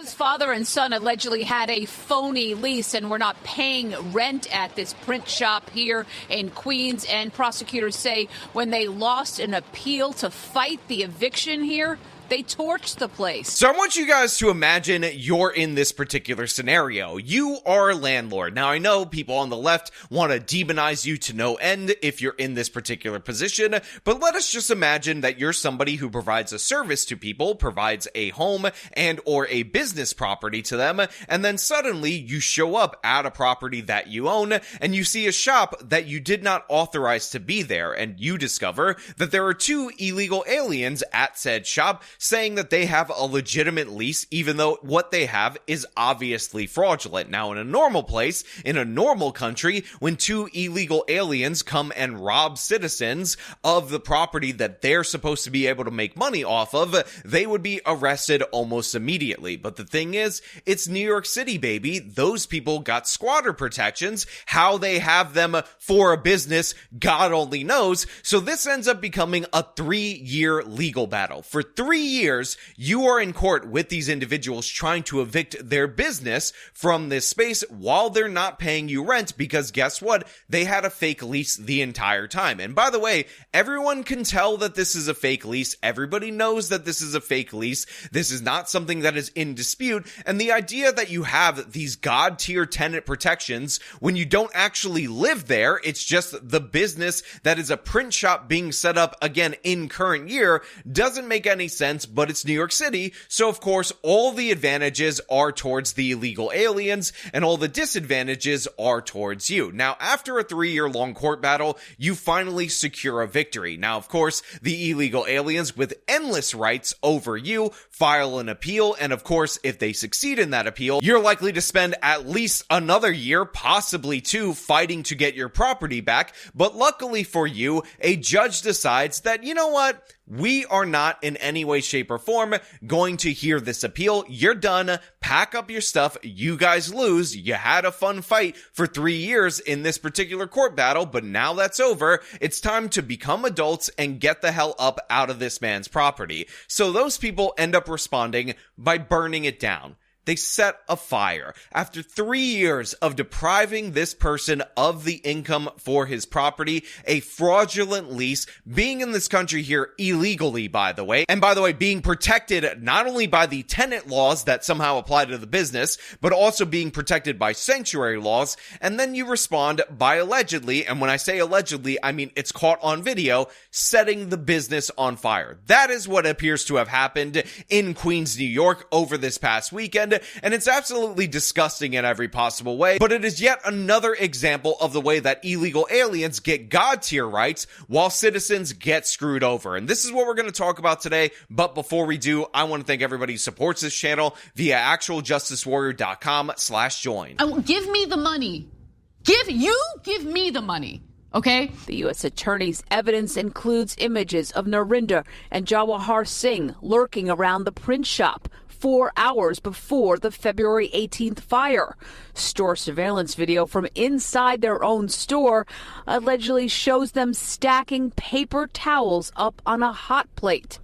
His father and son allegedly had a phony lease and were not paying rent at this print shop here in Queens. And prosecutors say when they lost an appeal to fight the eviction here, they torched the place. So I want you guys to imagine you're in this particular scenario. You are a landlord. Now, I know people on the left want to demonize you to no end if you're in this particular position, but let us just imagine that you're somebody who provides a service to people, provides a home and or a business property to them, and then suddenly you show up at a property that you own and you see a shop that you did not authorize to be there, and you discover that there are two illegal aliens at said shop saying that they have a legitimate lease, even though what they have is obviously fraudulent. Now, in a normal place, in a normal country, when two illegal aliens come and rob citizens of the property that they're supposed to be able to make money off of, they would be arrested almost immediately. But the thing is, it's New York City, baby. Those people got squatter protections. How they have them for a business, God only knows. So this ends up becoming a 3-year legal battle. For 3 years, you are in court with these individuals trying to evict their business from this space while they're not paying you rent, because guess what? They had a fake lease the entire time. And by the way, everyone can tell that this is a fake lease. Everybody knows that this is a fake lease. This is not something that is in dispute. And the idea that you have these god tier tenant protections when you don't actually live there, it's just the business that is a print shop being set up again in current year, doesn't make any sense. But it's New York City, so of course all the advantages are towards the illegal aliens and all the disadvantages are towards you. Now, after a 3-year long court battle, you finally secure a victory. Now, of course, the illegal aliens with endless rights over you file an appeal, and of course, if they succeed in that appeal, you're likely to spend at least another year, possibly 2, fighting to get your property back. But luckily for you, a judge decides that, you know what? We are not in any way, shape, or form going to hear this appeal. You're done. Pack up your stuff. You guys lose. You had a fun fight for 3 years in this particular court battle, but now that's over. It's time to become adults and get the hell up out of this man's property. So those people end up responding by burning it down. They set a fire. After 3 years of depriving this person of the income for his property, a fraudulent lease, being in this country here illegally, by the way, and by the way, being protected not only by the tenant laws that somehow apply to the business, but also being protected by sanctuary laws, and then you respond by allegedly, and when I say allegedly, I mean it's caught on video, setting the business on fire. That is what appears to have happened in Queens, New York over this past weekend. And it's absolutely disgusting in every possible way, but it is yet another example of the way that illegal aliens get god tier rights while citizens get screwed over. And this is what we're going to talk about today. But before we do, I want to thank everybody who supports this channel via actualjusticewarrior.com/join. Give me the money. Give me the money. Okay? The U.S. Attorney's evidence includes images of Narinder and Jawahar Singh lurking around the print shop 4 hours before the February 18th fire. Store surveillance video from inside their own store allegedly shows them stacking paper towels up on a hot plate.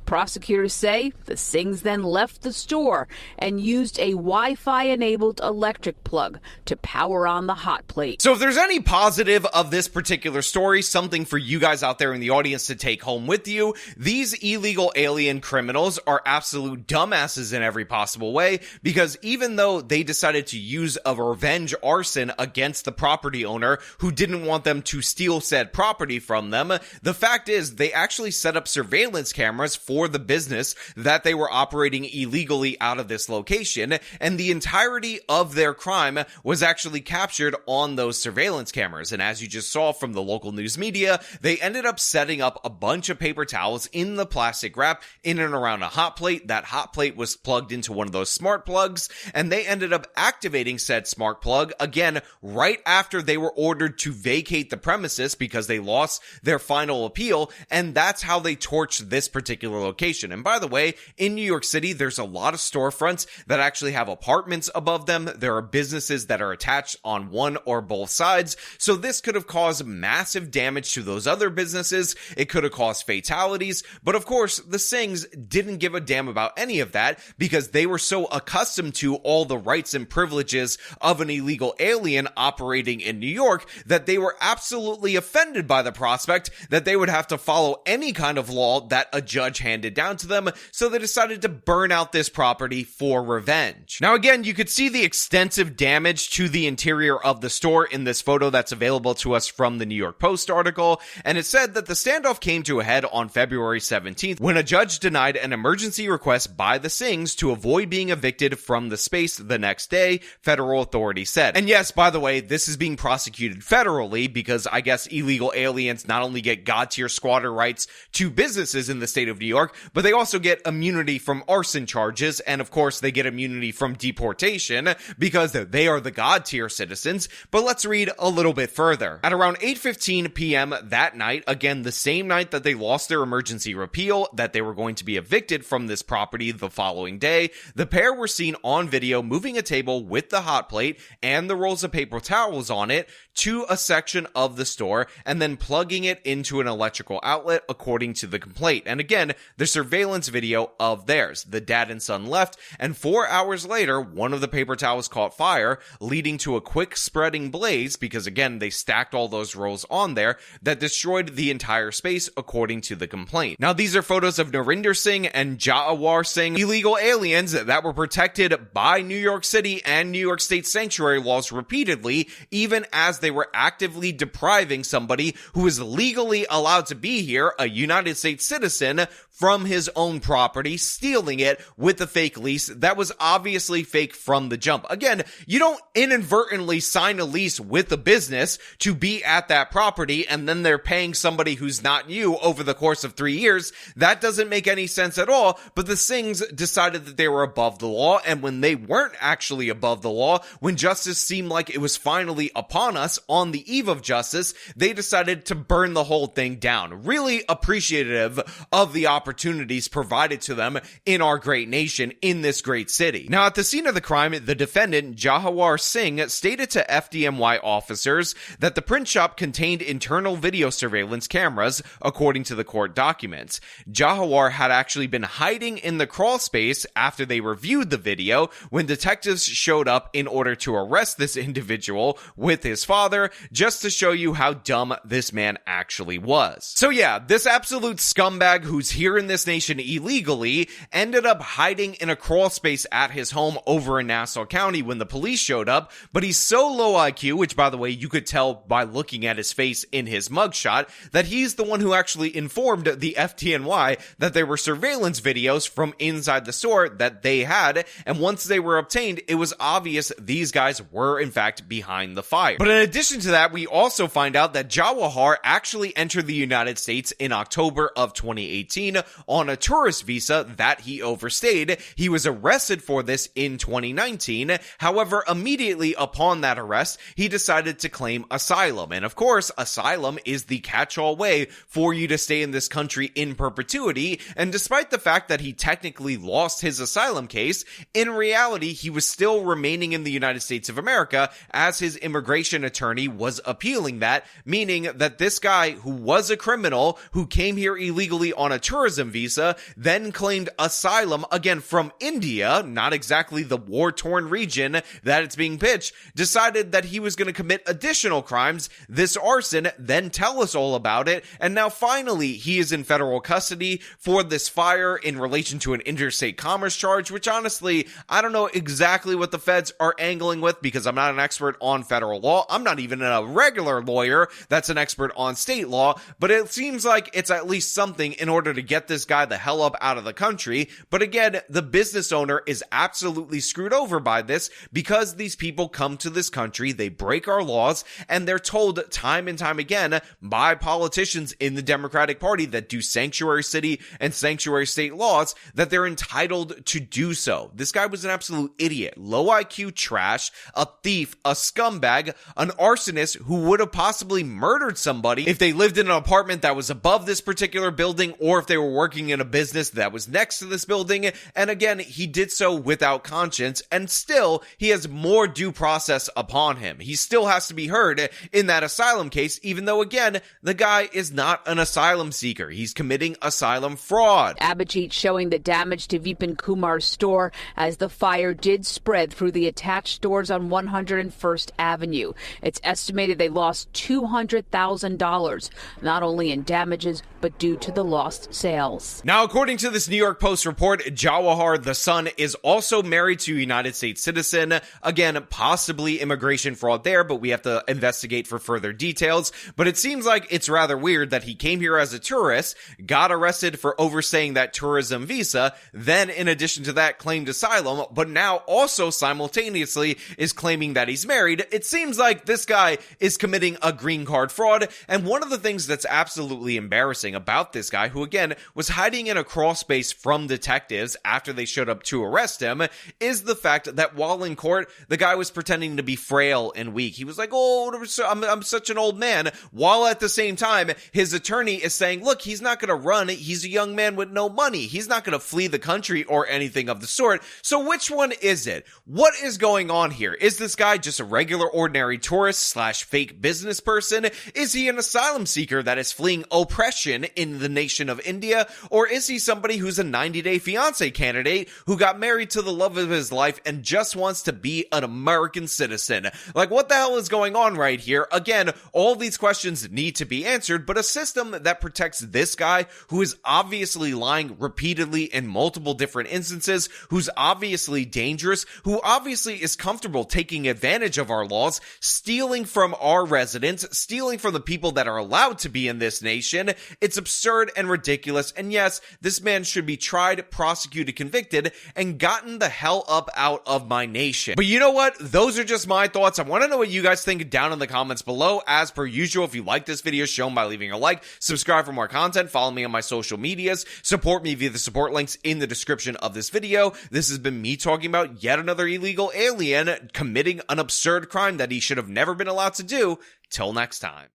Prosecutors say the Singhs then left the store and used a Wi-Fi enabled electric plug to power on the hot plate. So if there's any positive of this particular story, something for you guys out there in the audience to take home with you, these illegal alien criminals are absolute dumbasses in every possible way, because even though they decided to use a revenge arson against the property owner who didn't want them to steal said property from them, the fact is they actually set up surveillance cameras for the business that they were operating illegally out of this location, and the entirety of their crime was actually captured on those surveillance cameras. And as you just saw from the local news media, they ended up setting up a bunch of paper towels in the plastic wrap in and around a hot plate. That hot plate was plugged into one of those smart plugs, and they ended up activating said smart plug again right after they were ordered to vacate the premises because they lost their final appeal, and that's how they torched this particular location. And by the way, in New York City, there's a lot of storefronts that actually have apartments above them. There are businesses that are attached on one or both sides. So this could have caused massive damage to those other businesses. It could have caused fatalities. But of course, the Singhs didn't give a damn about any of that because they were so accustomed to all the rights and privileges of an illegal alien operating in New York that they were absolutely offended by the prospect that they would have to follow any kind of law that a judge handed down to them. So they decided to burn out this property for revenge. Now again, you could see the extensive damage to the interior of the store in this photo that's available to us from the New York Post article, and it said that the standoff came to a head on February 17th when a judge denied an emergency request by the Singhs to avoid being evicted from the space the next day, federal authorities said. And yes, by the way, this is being prosecuted federally because I guess illegal aliens not only get God-tier squatter rights to businesses in the state of New York, but they also get immunity from arson charges, and of course they get immunity from deportation because they are the God-tier citizens. But let's read a little bit further. At around 8:15 p.m. that night, again the same night that they lost their emergency repeal, that they were going to be evicted from this property the following day, the pair were seen on video moving a table with the hot plate and the rolls of paper towels on it to a section of the store and then plugging it into an electrical outlet according to the complaint. And again, the surveillance video of theirs. The dad and son left, and 4 hours later, one of the paper towels caught fire, leading to a quick spreading blaze because again, they stacked all those rolls on there that destroyed the entire space according to the complaint. Now, these are photos of Narinder Singh and Jawahar Singh, illegal aliens that were protected by New York City and New York State sanctuary laws repeatedly, even as they were actively depriving somebody who is legally allowed to be here, a United States citizen, from his own property, stealing it with a fake lease that was obviously fake from the jump. Again, you don't inadvertently sign a lease with a business to be at that property and then they're paying somebody who's not you over the course of 3 years. That doesn't make any sense at all, but the Singhs decided that they were above the law, and when they weren't actually above the law, when justice seemed like it was finally upon us on the eve of justice, they decided to burn the whole thing down. Really appreciative of the opportunities provided to them in our great nation, in this great city. Now, at the scene of the crime, the defendant, Jawahar Singh, stated to FDNY officers that the print shop contained internal video surveillance cameras, according to the court documents. Jawahar had actually been hiding in the crawl space after they reviewed the video when detectives showed up in order to arrest this individual with his father, just to show you how dumb this man actually was. So yeah, this absolute scumbag who's here in this nation illegally ended up hiding in a crawl space at his home over in Nassau County when the police showed up, but he's so low IQ, which by the way, you could tell by looking at his face in his mugshot, that he's the one who actually informed the FDNY that there were surveillance videos from inside the store that they had, and once they were obtained, it was obvious these guys were in fact behind the fire. But in addition to that, we also find out that Jawahar actually entered the United States in October of 2018 on a tourist visa that he overstayed. He was arrested for this in 2019. However, immediately upon that arrest, he decided to claim asylum. And of course, asylum is the catch-all way for you to stay in this country in perpetuity. And despite the fact that he technically lost his asylum case, in reality, he was still remaining in the United States of America as his immigration attorney was appealing that, meaning that this guy who was a criminal who came here illegally on a tourism visa then claimed asylum, again from India, not exactly the war-torn region that it's being pitched, decided that he was going to commit additional crimes, this arson, then tell us all about it, and now finally he is in federal custody for this fire in relation to an interstate commerce charge, which honestly, I don't know exactly what the feds are angling with because I'm not an expert on federal law. I'm not even a regular lawyer that's an expert on state law, but it seems like it's at least something in order to get this guy the hell up out of the country. But again, the business owner is absolutely screwed over by this because these people come to this country, they break our laws, and they're told time and time again by politicians in the Democratic Party that do sanctuary city and sanctuary state laws that they're entitled to do so. This guy was an absolute idiot, low IQ trash, a thief, a scumbag, an arsonist who would have possibly murdered somebody if they lived in an apartment that was above this particular building, or if they were working in a business that was next to this building, and again, he did so without conscience, and still, he has more due process upon him. He still has to be heard in that asylum case, even though, again, the guy is not an asylum seeker. He's committing asylum fraud. Abhijit showing the damage to Vipin Kumar's store as the fire did spread through the attached stores on 101st Avenue. It's estimated they lost $200,000, not only in damages, but due to the lost sales. Now, according to this New York Post report, Jawahar, the son, is also married to a United States citizen. Again, possibly immigration fraud there, but we have to investigate for further details. But it seems like it's rather weird that he came here as a tourist, got arrested for overstaying that tourism visa, then in addition to that claimed asylum, but now also simultaneously is claiming that he's married. It seems like this guy is committing a green card fraud, and one of the things that's absolutely embarrassing about this guy, who again was hiding in a crawl space from detectives after they showed up to arrest him, is the fact that while in court, the guy was pretending to be frail and weak. He was like, oh, I'm such an old man, while at the same time, his attorney is saying, look, he's not going to run. He's a young man with no money. He's not going to flee the country or anything of the sort. So which one is it? What is going on here? Is this guy just a regular ordinary tourist / fake business person? Is he an asylum seeker that is fleeing oppression in the nation of India? Or is he somebody who's a 90-day fiancé candidate who got married to the love of his life and just wants to be an American citizen? Like, what the hell is going on right here? Again, all these questions need to be answered, but a system that protects this guy, who is obviously lying repeatedly in multiple different instances, who's obviously dangerous, who obviously is comfortable taking advantage of our laws, stealing from our residents, stealing from the people that are allowed to be in this nation. It's absurd and ridiculous, and yes, this man should be tried, prosecuted, convicted, and gotten the hell up out of my nation. But you know what? Those are just my thoughts. I want to know what you guys think down in the comments below. As per usual, if you like this video, show them by leaving a like, subscribe for more content, follow me on my social medias, support me via the support links in the description of this video. This has been me talking about yet another illegal alien committing an absurd crime that he should have never been allowed to do. Till next time.